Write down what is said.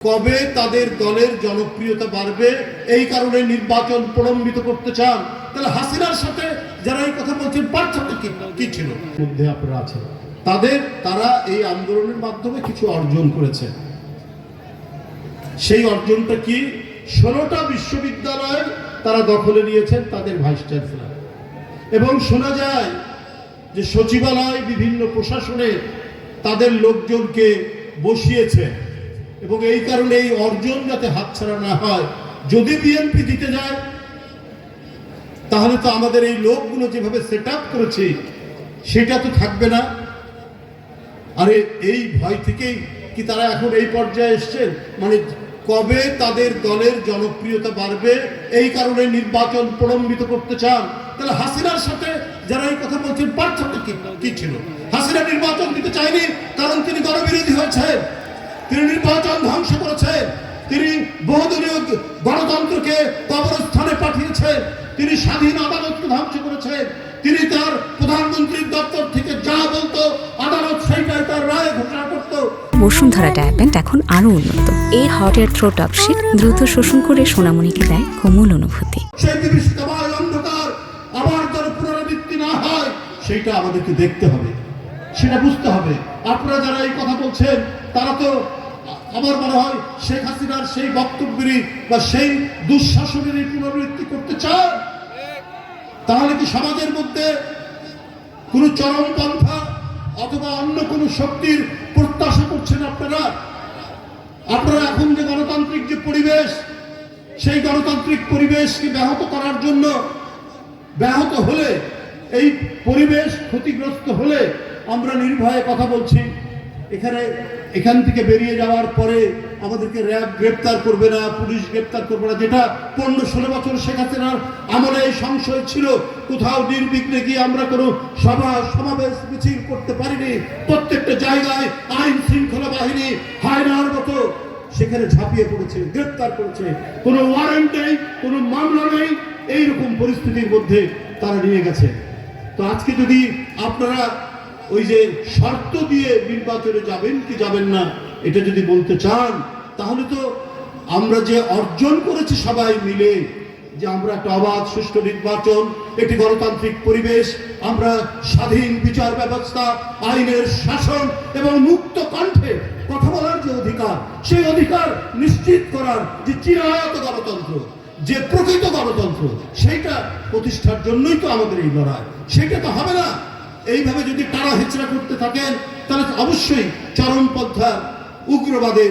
কবে তাদের দলের জনপ্রিয়তা বাড়বে এই কারণে নির্বাচন প্রলম্বিত করতে চান। তাহলে হাসিনার সাথে যারা এই কথা বলছেন পার্থক্য কি ছিল? মধ্যে আপনারা আছেন, তারা এই আন্দোলনের মাধ্যমে কিছু অর্জন করেছে। সেই অর্জনটা কি? 16টা বিশ্ববিদ্যালয় তারা দখলে নিয়েছেন তাদের ভাইস চ্যান্সেলর, এবং শোনা যায় যে সচিবালয় বিভিন্ন প্রশাসনে তাদের লোকজনকে বসিয়েছে, এবং এই কারণে এই অর্জন যাতে হাতছাড়া না হয়। যদি বিএনপি জিতে যায় তাহলে তো আমাদের এই লোকগুলো যেভাবে সেট আপ করেছে সেটা তো থাকবে না। আরে এই ভয় থেকেই কি তারা এখন এই পর্যায়ে এসছেন? মানে কবে তাদের দলের জনপ্রিয়তা বাড়বে এই কারণে নির্বাচন প্রলম্বিত করতে চান। তাহলে হাসিনার সাথে যারা এই কথা বলছেন পার্থক্য কি ছিল? হাসিনা নির্বাচন দিতে চায়নি কারণ তিনি গণবিরোধী হয়েছেন, তিনি নির্বাচন ধ্বংস করেছেন, তিনি বহুদলীয় গণতন্ত্রকে কবরস্থানে পাঠিয়েছেন, তিনি স্বাধীন আদালতকে ধ্বংস করেছেন, তিনি তার প্রধানমন্ত্রীর দপ্তর থেকে যা বলতো আদালত সেইটাই তার রায় ঘোষণা করত। বসুন্ধরা ট্যাবলেট এখন আরো উন্নত। এই হট এয়ার থ্রো টপশিট দ্রুত শোষণ করে সোনামণিকে দেয় কোমল অনুভূতি। সেই বিভীষিকাময় অন্ধকার আবার যেন পুনরাবৃত্তি না হয় সেইটা আমাদেরকে দেখতে হবে, সেটা বুঝতে হবে। আপনারা যারা এই কথা বলছেন তারা তো আমার মনে হয় শেখ হাসিনার সেই বক্তব্যেরই বা সেই দুঃশাসনেরই পুনরাবৃত্তি করতে চান। তাহলে কি সমাজের মধ্যে কোন চরমপন্থা অথবা অন্য কোন শক্তির প্রত্যাশা করছেন আপনারা? আপনারা এখন যে গণতান্ত্রিক যে পরিবেশ, সেই গণতান্ত্রিক পরিবেশকে ব্যাহত করার জন্য, ব্যাহত হলে, এই পরিবেশ ক্ষতিগ্রস্ত হলে আমরা নির্ভয়ে কথা বলছি। এখান থেকে বেরিয়ে যাওয়ার পরে আমাদেরকে র্যাব গ্রেপ্তার করবে না, পুলিশ গ্রেপ্তার করবে না, যেটা 15-16 বছর শেখ হাসিনার আমলে এই সংশয় ছিল। কোথাও নির্বিঘ্নে গিয়ে আমরা কোনো সভা সমাবেশ মিছিল করতে পারিনি। প্রত্যেকটা জায়গায় আইন শৃঙ্খলা বাহিনী হায়নার মতো সেখানে ঝাঁপিয়ে পড়েছে, গ্রেপ্তার করেছে, কোনো ওয়ারেন্ট নেই, কোনো মামলা নেই, এইরকম পরিস্থিতির মধ্যে তারা নিয়ে গেছে। তো আজকে যদি আপনারা ওই যে শর্ত দিয়ে নির্বাচনে যাবেন কি যাবেন না এটা যদি বলতে চান, তাহলে তো আমরা যে অর্জন করেছি সবাই মিলে, যে আমরা একটা অবাধ সুষ্ঠু নির্বাচন, একটি গণতান্ত্রিক পরিবেশ, আমরা স্বাধীন বিচার ব্যবস্থা, আইনের শাসন এবং মুক্ত কণ্ঠে কথা বলার যে অধিকার, সেই অধিকার নিশ্চিত করার যে চিরায়ত গণতন্ত্র, যে প্রকৃত গণতন্ত্র, সেইটা প্রতিষ্ঠার জন্যই তো আমাদের এই লড়াই। সেটা তো হবে না এইভাবে যদি টানা হেঁচড়া করতে থাকেন, তাহলে অবশ্যই চরমপন্থা উগ্রবাদের